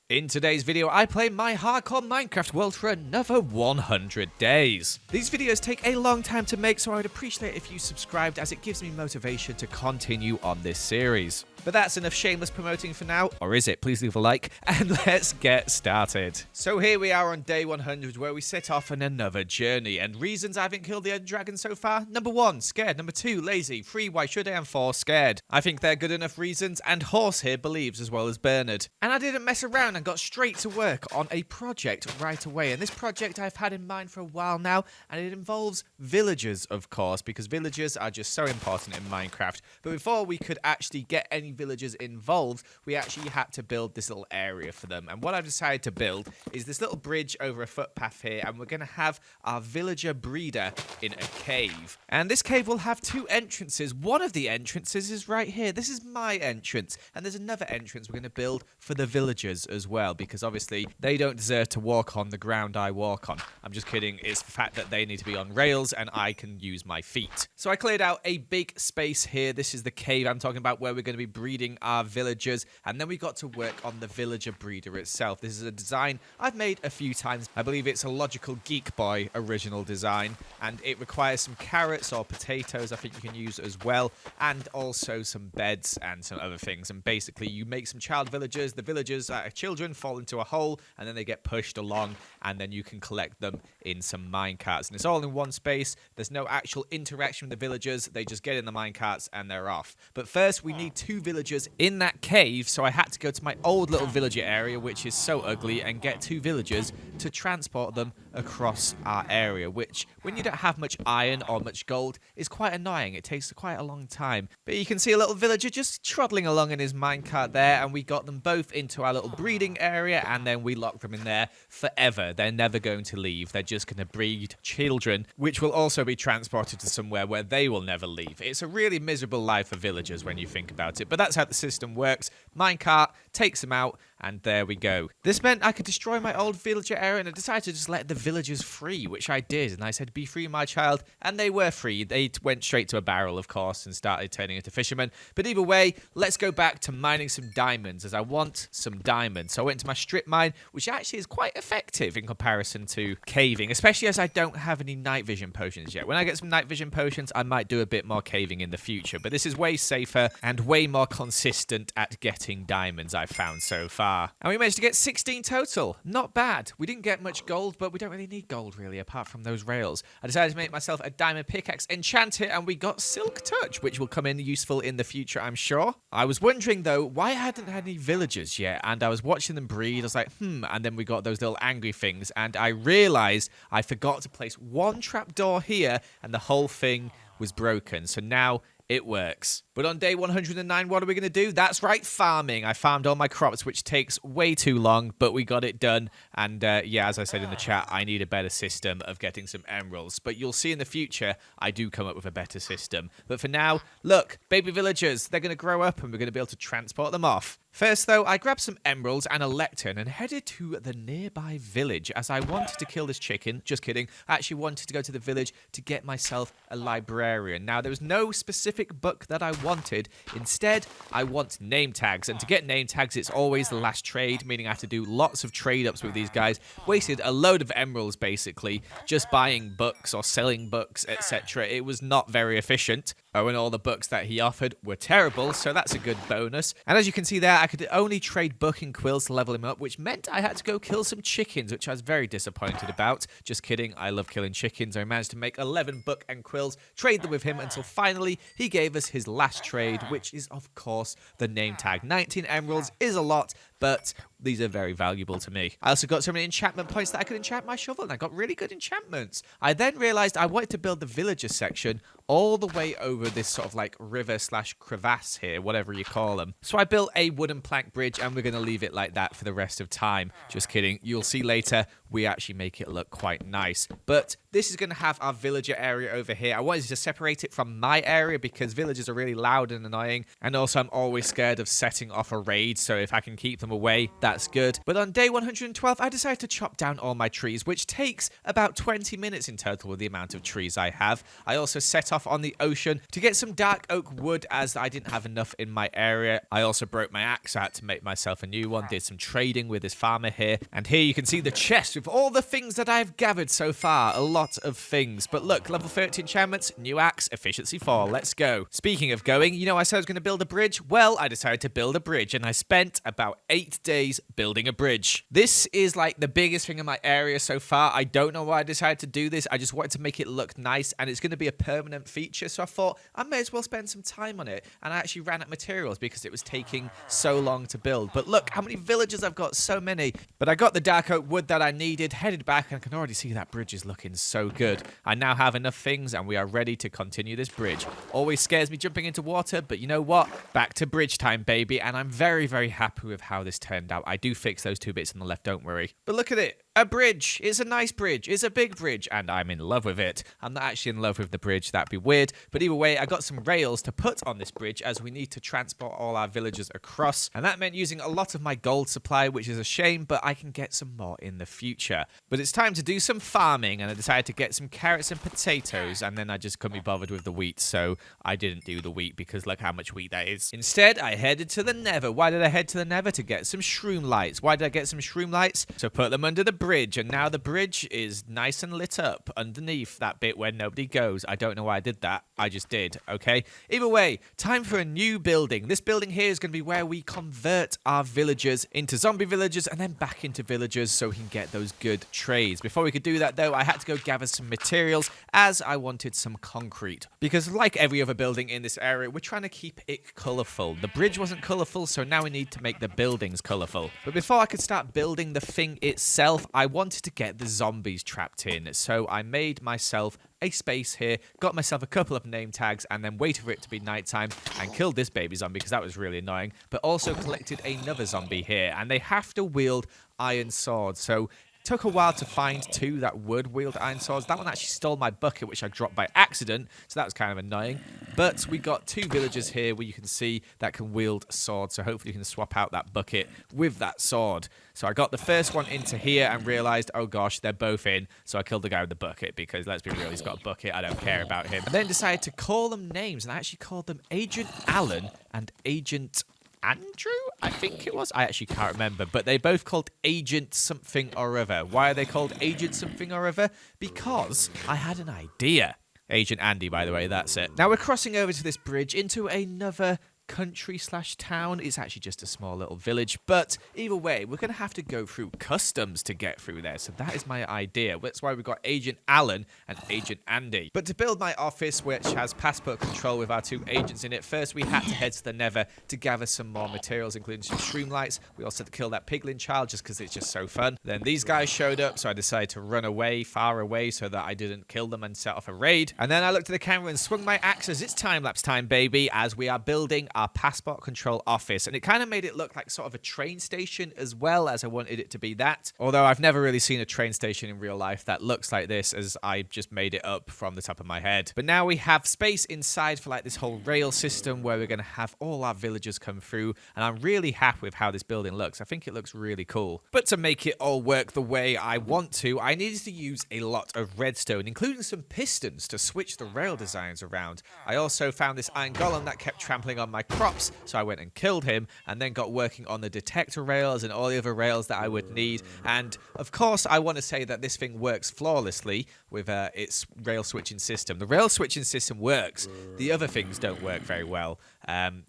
In today's video, I play my hardcore Minecraft world for another 100 days. These videos take a long time to make, so I would appreciate if you subscribed, as it gives me motivation to continue on this series. But that's enough shameless promoting for now, or is it? Please leave a like, and let's get started. So here we are on day 100, where we set off on another journey, and reasons I haven't killed the end dragon so far: number 1, scared; number 2, lazy; 3, why should I; and 4, scared. I think they're good enough reasons, and Horse here believes as well as Bernard. And I didn't mess around and got straight to work on a project right away, and this project I've had in mind for a while now, and it involves villagers, of course, because villagers are just so important in Minecraft. But before we could actually get any villagers involved, we actually had to build this little area for them. And what I've decided to build is this little bridge over a footpath here, and we're going to have our villager breeder in a cave. And this cave will have 2 entrances. One of the entrances is right here. This is my entrance, and there's another entrance we're going to build for the villagers as well, because obviously they don't deserve to walk on the ground I walk on. I'm just kidding. It's the fact that they need to be on rails and I can use my feet. So I cleared out a big space here. This is the cave I'm talking about, where we're going to be breeding our villagers, and then we got to work on the villager breeder itself. This is a design I've made a few times. I believe it's a Logical Geek Boy original design, and it requires some carrots or potatoes I think you can use as well, and also some beds and some other things. And basically you make some child villagers. The villagers, children, fall into a hole, and then they get pushed along, and then you can collect them in some minecarts. And it's all in one space. There's no actual interaction with the villagers. They just get in the minecarts and they're off. But first we need 2 villagers in that cave, so I had to go to my old little villager area, which is so ugly, and get 2 villagers to transport them across our area, which, when you don't have much iron or much gold, is quite annoying. It takes quite a long time. But you can see a little villager just trotting along in his minecart there, and we got them both into our little breeding area, and then we locked them in there forever. They're never going to leave. They're just going to breed children, which will also be transported to somewhere where they will never leave. It's a really miserable life for villagers when you think about it, but that's how the system works. Minecart takes them out, and there we go. This meant I could destroy my old villager area, and I decided to just let the villagers free, which I did. And I said, "Be free, my child," and they were free. They went straight to a barrel, of course, and started turning into fishermen. But either way, let's go back to mining some diamonds, as I want some diamonds. So I went to my strip mine, which actually is quite effective in comparison to caving, especially as I don't have any night vision potions yet. When I get some night vision potions, I might do a bit more caving in the future, but this is way safer and way more consistent at getting diamonds, I've found so far. And we managed to get 16 total. Not bad. We didn't get much gold, but we don't really need gold, really, apart from those rails. I decided to make myself a diamond pickaxe, enchant it, and we got Silk Touch, which will come in useful in the future, I'm sure. I was wondering, though, why I hadn't had any villagers yet, and I was watching them breed. I was like, and then we got those little angry things, and I realized I forgot to place 1 trapdoor here, and the whole thing was broken. So now it works. But on day 109, what are we going to do? That's right, farming. I farmed all my crops, which takes way too long, but we got it done. And yeah, as I said in the chat, I need a better system of getting some emeralds. But you'll see in the future, I do come up with a better system. But for now, look, baby villagers, they're going to grow up and we're going to be able to transport them off. First, though, I grabbed some emeralds and a lectern and headed to the nearby village, as I wanted to kill this chicken. Just kidding. I actually wanted to go to the village to get myself a librarian. Now, there was no specific book that I wanted. Instead, I want name tags. And to get name tags, it's always the last trade, meaning I have to do lots of trade-ups with these guys. Wasted a load of emeralds, basically, just buying books or selling books, etc. It was not very efficient. Oh, and all the books that he offered were terrible, so that's a good bonus. And as you can see there, I could only trade book and quills to level him up, which meant I had to go kill some chickens, which I was very disappointed about. Just kidding, I love killing chickens. I managed to make 11 book and quills, trade them with him until finally he gave us his last trade, which is, of course, the name tag. 19 emeralds is a lot, but these are very valuable to me. I also got so many enchantment points that I could enchant my shovel, and I got really good enchantments. I then realized I wanted to build the villager section all the way over this sort of like river/crevasse here, whatever you call them. So I built a wooden plank bridge, and we're going to leave it like that for the rest of time. Just kidding. You'll see later, we actually make it look quite nice. But this is going to have our villager area over here. I wanted to separate it from my area because villagers are really loud and annoying. And also, I'm always scared of setting off a raid. So if I can keep them away, That's good. But on day 112, I decided to chop down all my trees, which takes about 20 minutes in total with the amount of trees I have. I also set off on the ocean to get some dark oak wood as I didn't have enough in my area. I also broke my axe out to make myself a new one, did some trading with this farmer here. And here you can see the chest with all the things that I've gathered so far. A lot of things. But look, level 30 enchantments, new axe, efficiency 4. Let's go. Speaking of going, you know I said I was going to build a bridge? Well, I decided to build a bridge and I spent about 8 days building a bridge. This is like the biggest thing in my area so far. I don't know why I decided to do this. I just wanted to make it look nice and it's going to be a permanent feature. So I thought I may as well spend some time on it. And I actually ran out of materials because it was taking so long to build. But look how many villagers I've got, so many. But I got the dark oak wood that I needed, headed back, and I can already see that bridge is looking so good. I now have enough things and we are ready to continue this bridge. Always scares me jumping into water, but you know what? Back to bridge time, baby. And I'm very, very happy with how this turned out. I do fix those 2 bits on the left, don't worry. But look at it. A bridge. It's a nice bridge. It's a big bridge, and I'm in love with it. I'm not actually in love with the bridge. That'd be weird. But either way, I got some rails to put on this bridge as we need to transport all our villagers across. And that meant using a lot of my gold supply, which is a shame, but I can get some more in the future. But it's time to do some farming, and I decided to get some carrots and potatoes, and then I just couldn't be bothered with the wheat, so I didn't do the wheat because look how much wheat that is. Instead, I headed to the Nether. Why did I head to the Nether? To get some shroom lights. Why did I get some shroom lights? To put them under the bridge, and now the bridge is nice and lit up underneath that bit where nobody goes. I don't know why I did that. I just did, okay? Either way, time for a new building. This building here is going to be where we convert our villagers into zombie villagers and then back into villagers so we can get those good trades. Before we could do that, though, I had to go gather some materials as I wanted some concrete. Because like every other building in this area, we're trying to keep it colourful. The bridge wasn't colourful, so now we need to make the buildings colourful. But before I could start building the thing itself, I wanted to get the zombies trapped in. So I made myself a space here, got myself a couple of name tags, and then waited for it to be nighttime and killed this baby zombie because that was really annoying. But also collected another zombie here, and they have to wield iron swords. So took a while to find 2 that would wield iron swords. That one actually stole my bucket, which I dropped by accident, so that was kind of annoying. But we got 2 villagers here where you can see that can wield swords, so hopefully you can swap out that bucket with that sword. So I got the first one into here and realized, oh gosh, they're both in. So I killed the guy with the bucket because, let's be real, he's got a bucket. I don't care about him. And then decided to call them names, and I actually called them Agent Alan and Agent Andrew, I think it was. I actually can't remember, but they both called Agent something or other. Why are they called Agent something or other? Because I had an idea. Agent Andy, by the way, that's it. Now we're crossing over to this bridge into another country/town. It's actually just a small little village, but either way, we're going to have to go through customs to get through there. So that is my idea. That's why we've got Agent Alan and Agent Andy. But to build my office, which has passport control with our 2 agents in it, first we had to head to the Nether to gather some more materials, including some shroom lights. We also had to kill that piglin child just because it's just so fun. Then these guys showed up, so I decided to run away, far away, so that I didn't kill them and set off a raid. And then I looked at the camera and swung my axe as it's time-lapse time, baby, as we are building our passport control office. And it kind of made it look like sort of a train station as well, as I wanted it to be that. Although I've never really seen a train station in real life that looks like this, as I just made it up from the top of my head. But now we have space inside for like this whole rail system where we're going to have all our villagers come through. And I'm really happy with how this building looks. I think it looks really cool. But to make it all work the way I want to, I needed to use a lot of redstone, including some pistons to switch the rail designs around. I also found this iron golem that kept trampling on my crops, so I went and killed him and then got working on the detector rails and all the other rails that I would need. And of course, I want to say that this thing works flawlessly with its rail switching system. The rail switching system works. The other things don't work very well.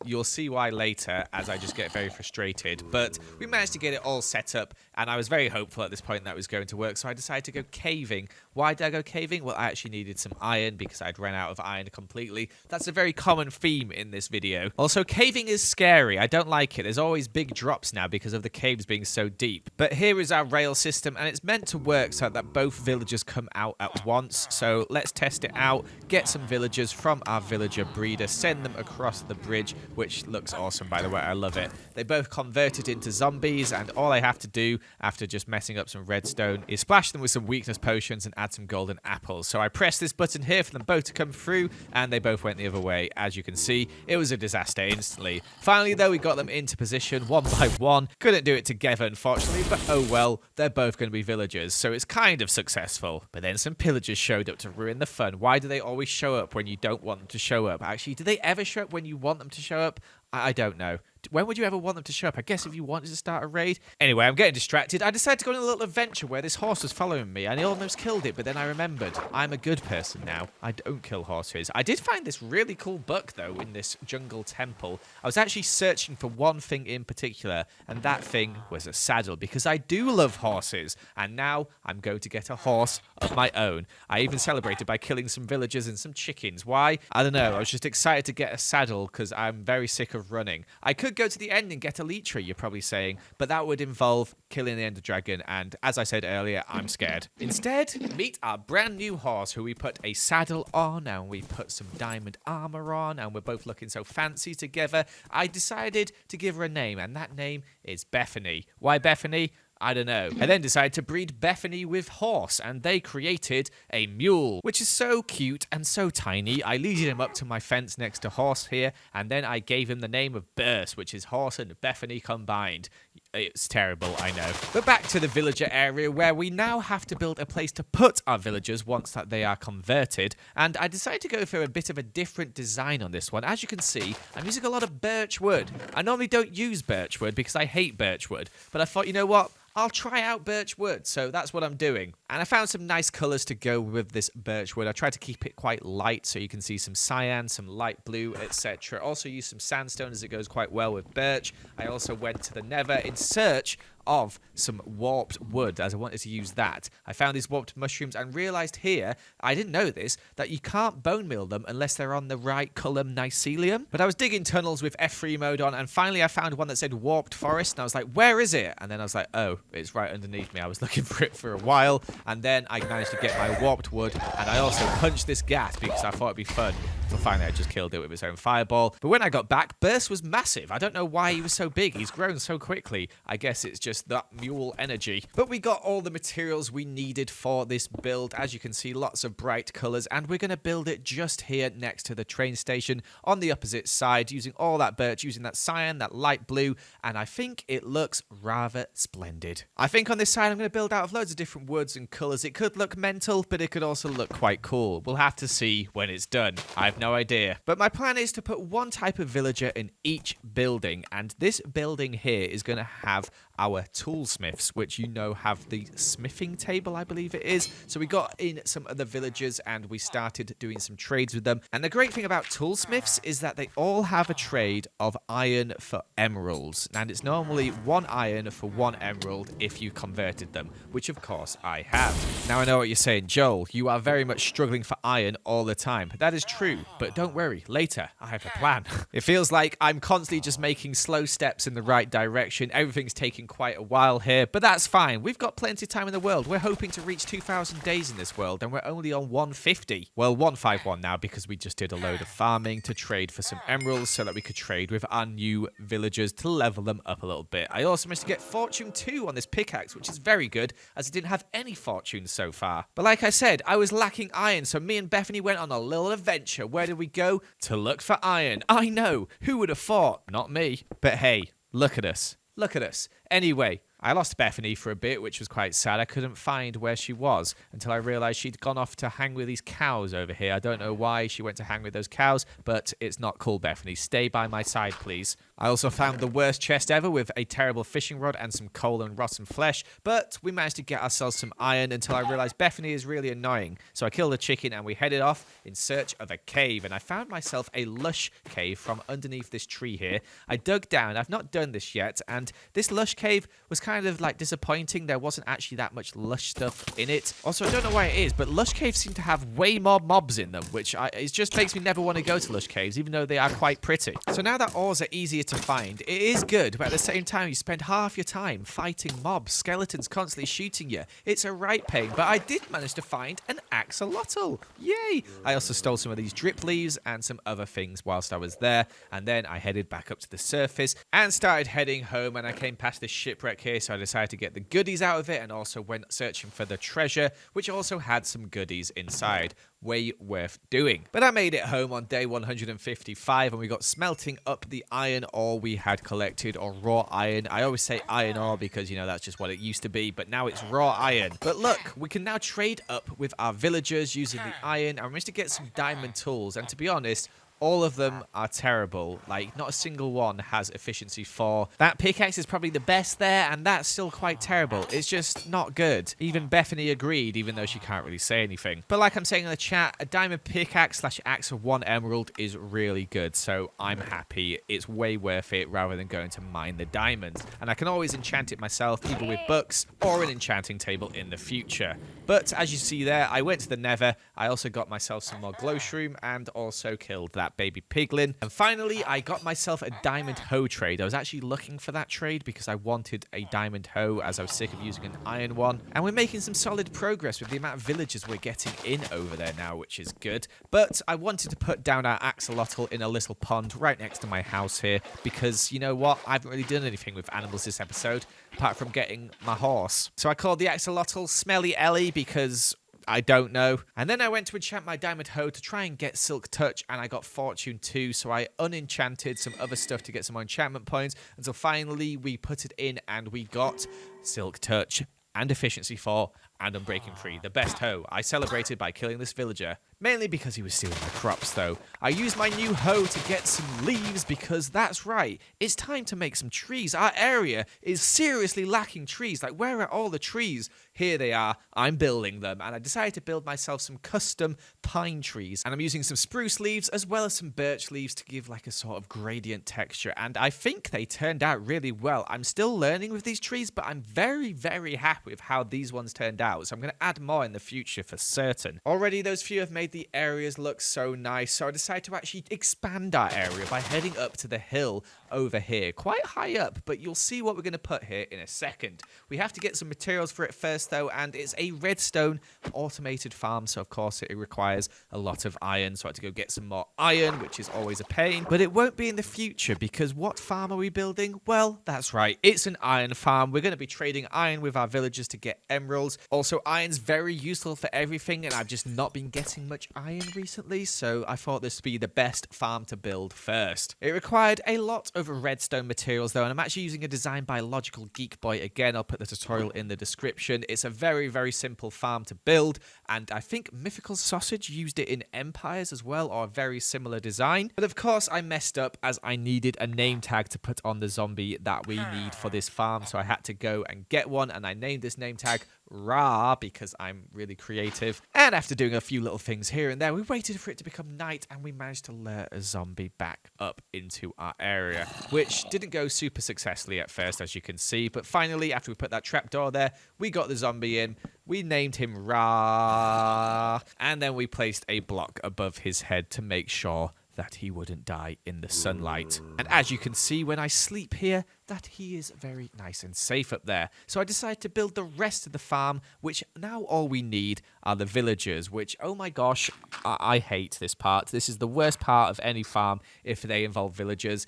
You'll see why later, as I just get very frustrated. But we managed to get it all set up, and I was very hopeful at this point that it was going to work, so I decided to go caving. Why did I go caving? Well, I actually needed some iron because I'd run out of iron completely. That's a very common theme in this video. Also, caving is scary. I don't like it. There's always big drops now because of the caves being so deep. But here is our rail system, and it's meant to work so that both villagers come out at once. So let's test it out, get some villagers from our villager breeder, send them across the bridge, which looks awesome, by the way. I love it. They both converted into zombies, and all I have to do after just messing up some redstone is splash them with some weakness potions and add some golden apples. So I press this button here for them both to come through, and they both went the other way. As you can see, it was a disaster instantly. Finally, though, we got them into position one by one. Couldn't do it together, unfortunately, but oh well, they're both going to be villagers, so it's kind of successful. But then some pillagers showed up to ruin the fun. Why do they always show up when you don't want them to show up? Actually, do they ever show up when you want them to show up? I don't know. When would you ever want them to show up? I guess if you wanted to start a raid. Anyway, I'm getting distracted. I decided to go on a little adventure where this horse was following me. And I almost killed it, but then I remembered. I'm a good person now. I don't kill horses. I did find this really cool book, though, in this jungle temple. I was actually searching for one thing in particular, and that thing was a saddle, because I do love horses. And now I'm going to get a horse of my own. I even celebrated by killing some villagers and some chickens. Why? I don't know. I was just excited to get a saddle because I'm very sick of running. I could go to the end and get a Elytra, you're probably saying, but that would involve killing the Ender Dragon, and as I said earlier, I'm scared. Instead, meet our brand new horse, who we put a saddle on, and we put some diamond armor on, and we're both looking so fancy together. I decided to give her a name, and that name is Bethany. Why Bethany? I don't know. I then decided to breed Bethany with horse, and they created a mule, which is so cute and so tiny. I leaded him up to my fence next to horse here, and then I gave him the name of Burst, which is horse and Bethany combined. It's terrible, I know. But back to the villager area, where we now have to build a place to put our villagers once that they are converted. And I decided to go for a bit of a different design on this one. As you can see, I'm using a lot of birch wood. I normally don't use birch wood because I hate birch wood. But I thought, you know what? I'll try out birch wood, so that's what I'm doing. And I found some nice colours to go with this birch wood. I tried to keep it quite light, so you can see some cyan, some light blue, etc. Also used some sandstone, as it goes quite well with birch. I also went to the Nether in search of some warped wood, as I wanted to use that. I found these warped mushrooms and realized here, I didn't know this, that you can't bone meal them unless they're on the right column mycelium. But I was digging tunnels with F3 mode on, and finally I found one that said warped forest, and I was like, where is it? And then I was like, oh, it's right underneath me. I was looking for it for a while, and then I managed to get my warped wood, and I also punched this gas because I thought it'd be fun. But finally I just killed it with its own fireball. But when I got back, Burst was massive. I don't know why he was so big. He's grown so quickly. I guess it's just that mule energy. But we got all the materials we needed for this build. As you can see, lots of bright colors, and we're going to build it just here next to the train station on the opposite side, using all that birch, using that cyan, that light blue, and I think it looks rather splendid. I think on this side I'm going to build out of loads of different woods and colors. It could look mental, but it could also look quite cool. We'll have to see when it's done. I have no idea. But my plan is to put one type of villager in each building, and this building here is going to have our toolsmiths, which you know have the smithing table, I believe it is. So we got in some other villagers and we started doing some trades with them. And the great thing about toolsmiths is that they all have a trade of iron for emeralds. And it's normally 1 iron for 1 emerald if you converted them, which of course I have. Now I know what you're saying, Joel, you are very much struggling for iron all the time. That is true, but don't worry, later I have a plan. It feels like I'm constantly just making slow steps in the right direction. Everything's taking quite a while here, but that's fine. We've got plenty of time in the world. We're hoping to reach 2,000 days in this world, and we're only on 150. Well, 151 now, because we just did a load of farming to trade for some emeralds so that we could trade with our new villagers to level them up a little bit. I also managed to get fortune 2 on this pickaxe, which is very good, as I didn't have any fortune so far. But like I said, I was lacking iron, so me and Bethany went on a little adventure. Where did we go? To look for iron. I know. Who would have thought? Not me. But hey, look at us. Look at us. Anyway, I lost Bethany for a bit, which was quite sad. I couldn't find where she was until I realized she'd gone off to hang with these cows over here. I don't know why she went to hang with those cows, but it's not cool, Bethany. Stay by my side, please. I also found the worst chest ever with a terrible fishing rod and some coal and rotten flesh, but we managed to get ourselves some iron until I realized Bethany is really annoying. So I killed a chicken and we headed off in search of a cave, and I found myself a lush cave from underneath this tree here. I dug down. I've not done this yet, and this lush cave was kind of like disappointing. There wasn't actually that much lush stuff in it. Also, I don't know why it is, but lush caves seem to have way more mobs in them, which it just makes me never want to go to lush caves, even though they are quite pretty. So now that ores are easier to find. It is good, but at the same time, you spend half your time fighting mobs, skeletons constantly shooting you. It's a right pain, but I did manage to find an axolotl. Yay! I also stole some of these drip leaves and some other things whilst I was there, and then I headed back up to the surface and started heading home, and I came past this shipwreck here, so I decided to get the goodies out of it and also went searching for the treasure, which also had some goodies inside. Way worth doing. But I made it home on day 155 and we got smelting up the iron ore we had collected, or raw iron. I always say iron ore because, you know, that's just what it used to be, but now it's raw iron. But look, we can now trade up with our villagers using the iron, and we managed to get some diamond tools, and to be honest, all of them are terrible. Like, not a single one has efficiency 4. That pickaxe is probably the best there, and that's still quite terrible. It's just not good. Even Bethany agreed, even though she can't really say anything. But like I'm saying in the chat, a diamond pickaxe / axe of 1 emerald is really good, so I'm happy. It's way worth it rather than going to mine the diamonds. And I can always enchant it myself, either with books or an enchanting table in the future. But as you see there, I went to the nether. I also got myself some more glow shroom and also killed that baby piglin. And finally, I got myself a diamond hoe trade. I was actually looking for that trade because I wanted a diamond hoe as I was sick of using an iron one. And we're making some solid progress with the amount of villagers we're getting in over there now, which is good. But I wanted to put down our axolotl in a little pond right next to my house here because, you know what, I haven't really done anything with animals this episode apart from getting my horse. So I called the axolotl Smelly Ellie because I don't know. And then I went to enchant my diamond hoe to try and get silk touch, and I got fortune 2, so I unenchanted some other stuff to get some more enchantment points until finally we put it in and we got silk touch and efficiency 4 and unbreaking 3, the best hoe. I celebrated by killing this villager, mainly because he was stealing my crops though. I used my new hoe to get some leaves because that's right, it's time to make some trees. Our area is seriously lacking trees. Like, where are all the trees? Here they are. I'm building them, and I decided to build myself some custom pine trees, and I'm using some spruce leaves as well as some birch leaves to give like a sort of gradient texture, and I think they turned out really well. I'm still learning with these trees, but I'm very, very happy with how these ones turned out, so I'm going to add more in the future for certain. Already those few have made the areas look so nice, so I decided to actually expand our area by heading up to the hill over here, quite high up, but you'll see what we're going to put here in a second. We have to get some materials for it first though, and it's a redstone automated farm, so of course it requires a lot of iron, so I had to go get some more iron, which is always a pain, but it won't be in the future because what farm are we building? Well, that's right, it's an iron farm. We're going to be trading iron with our villagers to get emeralds. Also, iron's very useful for everything, and I've just not been getting much iron recently, so I thought this would be the best farm to build first. It required a lot of redstone materials though, and I'm actually using a design by Logical Geek Boy. Again, I'll put the tutorial in the description. It's a very, very simple farm to build, and I think Mythical Sausage used it in Empires as well, or a very similar design. But of course, I messed up as I needed a name tag to put on the zombie that we need for this farm, so I had to go and get one, and I named this name tag Ra because I'm really creative. And after doing a few little things here and there, we waited for it to become night, and we managed to lure a zombie back up into our area, which didn't go super successfully at first, as you can see. But finally, after we put that trapdoor there, we got the zombie in. We named him Ra, and then we placed a block above his head to make sure that he wouldn't die in the sunlight. And as you can see when I sleep here, that he is very nice and safe up there. So I decided to build the rest of the farm, which now all we need are the villagers, which, oh my gosh, I hate this part. This is the worst part of any farm if they involve villagers.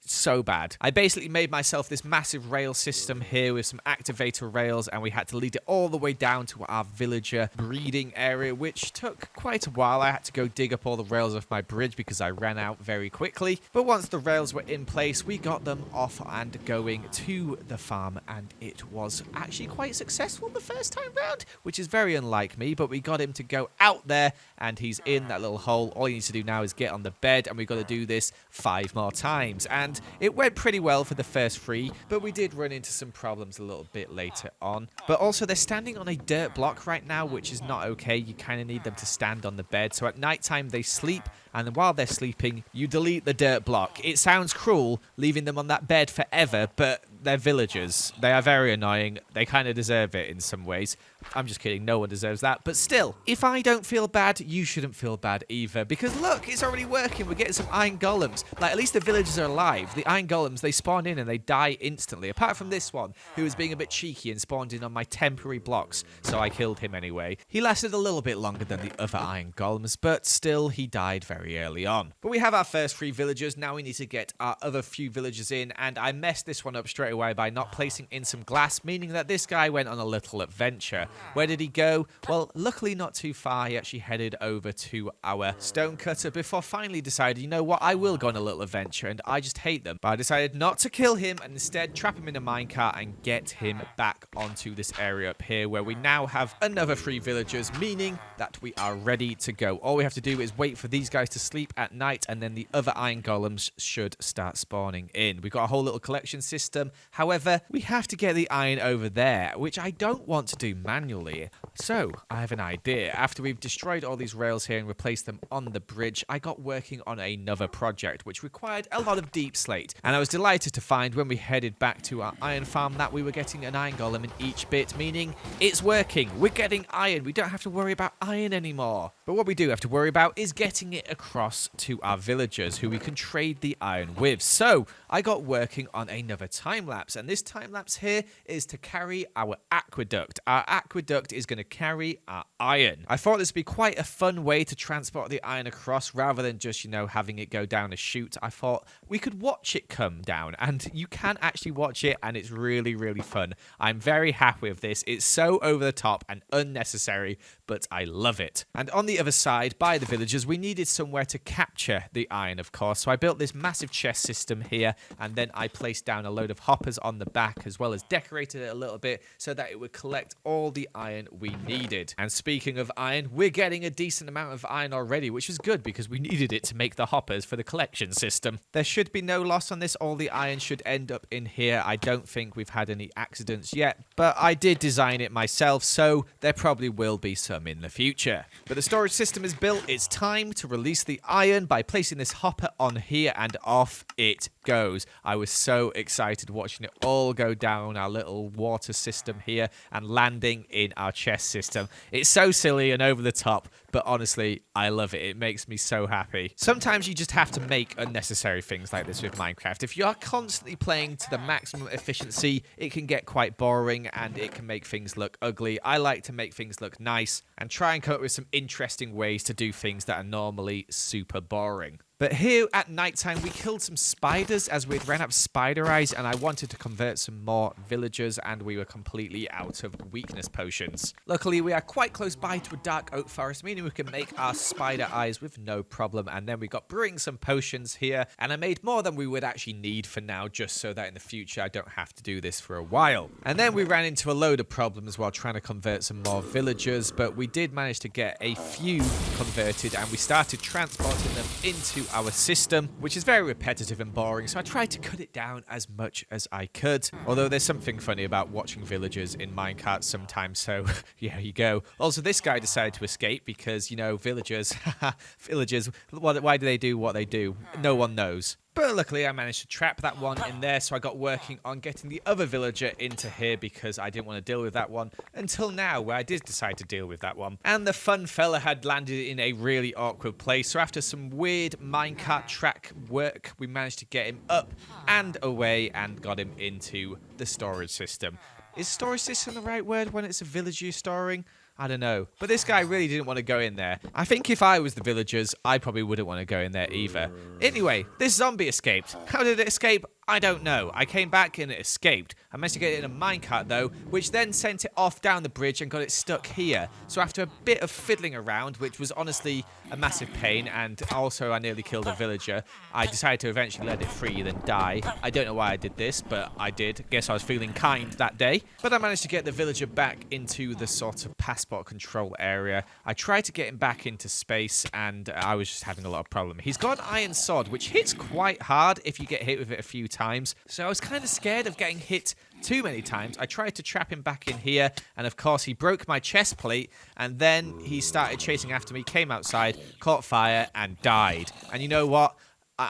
So bad. I basically made myself this massive rail system here with some activator rails, and we had to lead it all the way down to our villager breeding area, which took quite a while. I had to go dig up all the rails off my bridge because I ran out very quickly. But once the rails were in place, we got them off and going to the farm, and it was actually quite successful the first time round, which is very unlike me, but we got him to go out there, and he's in that little hole. All he needs to do now is get on the bed, and we've got to do this 5 more times. And it went pretty well for the first 3, but we did run into some problems a little bit later on. But also, they're standing on a dirt block right now, which is not okay. You kind of need them to stand on the bed. So at nighttime, they sleep, and then while they're sleeping, you delete the dirt block. It sounds cruel, leaving them on that bed forever, but they're villagers. They are very annoying. They kind of deserve it in some ways. I'm just kidding. No one deserves that. But still, if I don't feel bad, you shouldn't feel bad either. Because look, it's already working. We're getting some iron golems. Like, at least the villagers are alive. The iron golems, they spawn in and they die instantly. Apart from this one, who was being a bit cheeky and spawned in on my temporary blocks. So I killed him anyway. He lasted a little bit longer than the other iron golems, but still, he died very early on. But we have our first 3 villagers. Now we need to get our other few villagers in. And I messed this one up straight away by not placing in some glass, meaning that this guy went on a little adventure. Where did he go? Well, luckily not too far. He actually headed over to our stonecutter before finally decided, you know what, I will go on a little adventure, and I just hate them. But I decided not to kill him and instead trap him in a minecart and get him back onto this area up here where we now have another 3 villagers, meaning that we are ready to go. All we have to do is wait for these guys to sleep at night, and then the other iron golems should start spawning in. We've got a whole little collection system. However, we have to get the iron over there, which I don't want to do manually. So, I have an idea. After we've destroyed all these rails here and replaced them on the bridge, I got working on another project, which required a lot of deep slate. And I was delighted to find when we headed back to our iron farm that we were getting an iron golem in each bit, meaning it's working. We're getting iron. We don't have to worry about iron anymore. But what we do have to worry about is getting it across to our villagers, who we can trade the iron with. So, I got working on another time-lapse, and this time-lapse here is to carry our aqueduct. Our aqueduct is going to carry our iron. I thought this would be quite a fun way to transport the iron across rather than just, you know, having it go down a chute. I thought we could watch it come down, and you can actually watch it, and it's really, really fun. I'm very happy with this. It's so over the top and unnecessary, but I love it. And on the other side, by the villagers, we needed somewhere to capture the iron, of course. So I built this massive chest system here, and then I placed down a load of hoppers on the back, as well as decorated it a little bit so that it would collect all the iron we needed. And speaking of iron, we're getting a decent amount of iron already, which is good because we needed it to make the hoppers for the collection system. There should be no loss on this. All the iron should end up in here. I don't think we've had any accidents yet, but I did design it myself, so there probably will be some in the future. But the storage system is built. It's time to release the iron by placing this hopper on here, and off it goes. I was so excited watching it all go down our little water system here and landing in our chest system. It's so silly and over the top, but honestly, I love it. It makes me so happy. Sometimes you just have to make unnecessary things like this with Minecraft. If you are constantly playing to the maximum efficiency, it can get quite boring and it can make things look ugly. I like to make things look nice and try and come up with some interesting ways to do things that are normally super boring. But here at nighttime, we killed some spiders as we'd ran out of spider eyes, and I wanted to convert some more villagers, and we were completely out of weakness potions. Luckily, we are quite close by to a dark oak forest, meaning we can make our spider eyes with no problem. And then we got brewing some potions here, and I made more than we would actually need for now, just so that in the future I don't have to do this for a while. And then we ran into a load of problems while trying to convert some more villagers, but we did manage to get a few converted, and we started transporting them into our system, which is very repetitive and boring, so I tried to cut it down as much as I could. Although there's something funny about watching villagers in minecarts sometimes, so yeah, you go. Also, this guy decided to escape because, you know, villagers, why do they do what they do? No one knows. But luckily, I managed to trap that one in there, so I got working on getting the other villager into here because I didn't want to deal with that one until now, where I did decide to deal with that one. And the fun fella had landed in a really awkward place, so after some weird minecart track work, we managed to get him up and away and got him into the storage system. Is storage system the right word when it's a village you're storing? I don't know. But this guy really didn't want to go in there. I think if I was the villagers, I probably wouldn't want to go in there either. Anyway, this zombie escaped. How did it escape? I don't know. I came back and it escaped. I managed to get it in a minecart though, which then sent it off down the bridge and got it stuck here. So after a bit of fiddling around, which was honestly a massive pain, and also I nearly killed a villager, I decided to eventually let it free then die. I don't know why I did this, but I did. Guess I was feeling kind that day. But I managed to get the villager back into the sort of passport control area. I tried to get him back into space, and I was just having a lot of problem. He's got an iron sword, which hits quite hard if you get hit with it a few times. So I was kind of scared of getting hit too many times. I tried to trap him back in here, and of course he broke my chest plate, and then he started chasing after me, came outside, caught fire, and died. And you know what?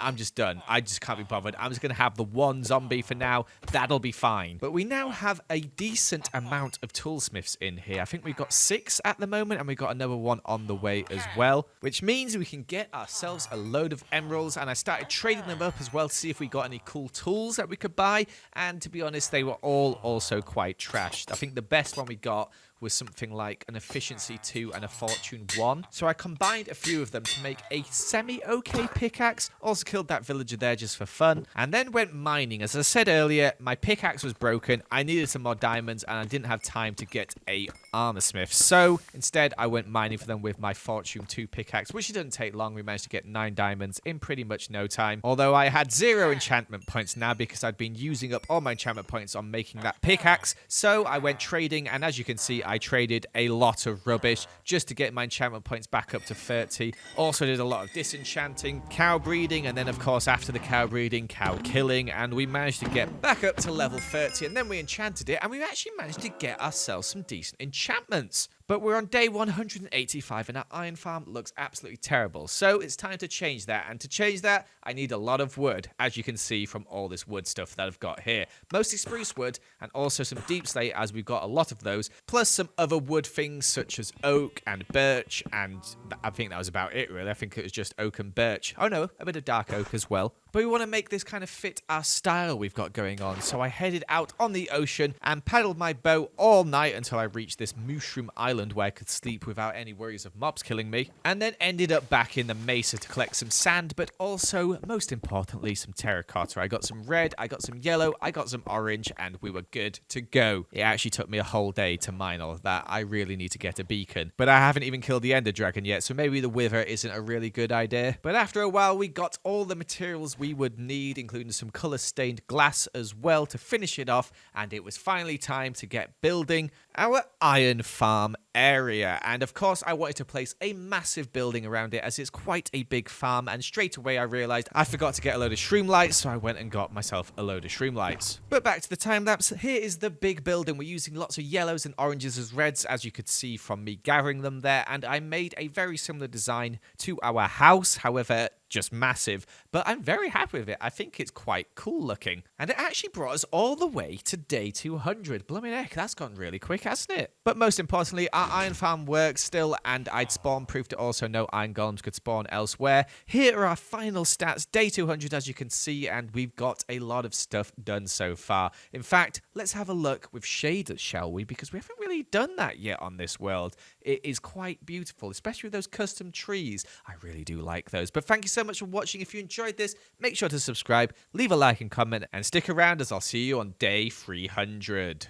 I'm just done. I just can't be bothered. I'm just going to have the one zombie for now. That'll be fine. But we now have a decent amount of toolsmiths in here. I think we've got 6 at the moment, and we've got another one on the way as well, which means we can get ourselves a load of emeralds. And I started trading them up as well to see if we got any cool tools that we could buy. And to be honest, they were all also quite trashed. I think the best one we got was something like an efficiency 2 and a fortune 1. So I combined a few of them to make a semi-okay pickaxe. Also killed that villager there just for fun. And then went mining. As I said earlier, my pickaxe was broken. I needed some more diamonds and I didn't have time to get a armor smith. So instead I went mining for them with my fortune 2 pickaxe, which didn't take long. We managed to get 9 diamonds in pretty much no time. Although I had 0 enchantment points now because I'd been using up all my enchantment points on making that pickaxe. So I went trading, and as you can see, I traded a lot of rubbish just to get my enchantment points back up to 30. Also did a lot of disenchanting, cow breeding, and then of course after the cow breeding, cow killing, and we managed to get back up to level 30, and then we enchanted it, and we actually managed to get ourselves some decent enchantments. But we're on day 185 and our iron farm looks absolutely terrible. So it's time to change that. And to change that, I need a lot of wood, as you can see from all this wood stuff that I've got here. Mostly spruce wood and also some deep slate, as we've got a lot of those. Plus some other wood things such as oak and birch. And I think that was about it, really. I think it was just oak and birch. Oh no, a bit of dark oak as well. But we want to make this kind of fit our style we've got going on. So I headed out on the ocean and paddled my boat all night until I reached this mushroom island where I could sleep without any worries of mobs killing me. And then ended up back in the mesa to collect some sand, but also, most importantly, some terracotta. I got some red, I got some yellow, I got some orange, and we were good to go. It actually took me a whole day to mine all of that. I really need to get a beacon. But I haven't even killed the ender dragon yet, so maybe the wither isn't a really good idea. But after a while, we got all the materials we would need, including some color-stained glass as well to finish it off, and it was finally time to get building our iron farm area. And of course I wanted to place a massive building around it as it's quite a big farm, and straight away I realized I forgot to get a load of shroom lights, so I went and got myself a load of shroom lights. But back to the time lapse, here is the big building. We're using lots of yellows and oranges as reds, as you could see from me gathering them there, and I made a very similar design to our house, however just massive, but I'm very happy with it. I think it's quite cool looking. And it actually brought us all the way to day 200. Blooming heck, that's gone really quick, hasn't it? But most importantly, our iron farm works still, and I'd spawn-proofed it also. No iron golems could spawn elsewhere. Here are our final stats, day 200, as you can see, and we've got a lot of stuff done so far. In fact, let's have a look with shaders, shall we? Because we haven't really done that yet on this world. It is quite beautiful, especially with those custom trees. I really do like those. But thank you so much for watching. If you enjoyed this, make sure to subscribe, leave a like and comment, and stick around as I'll see you on day 300.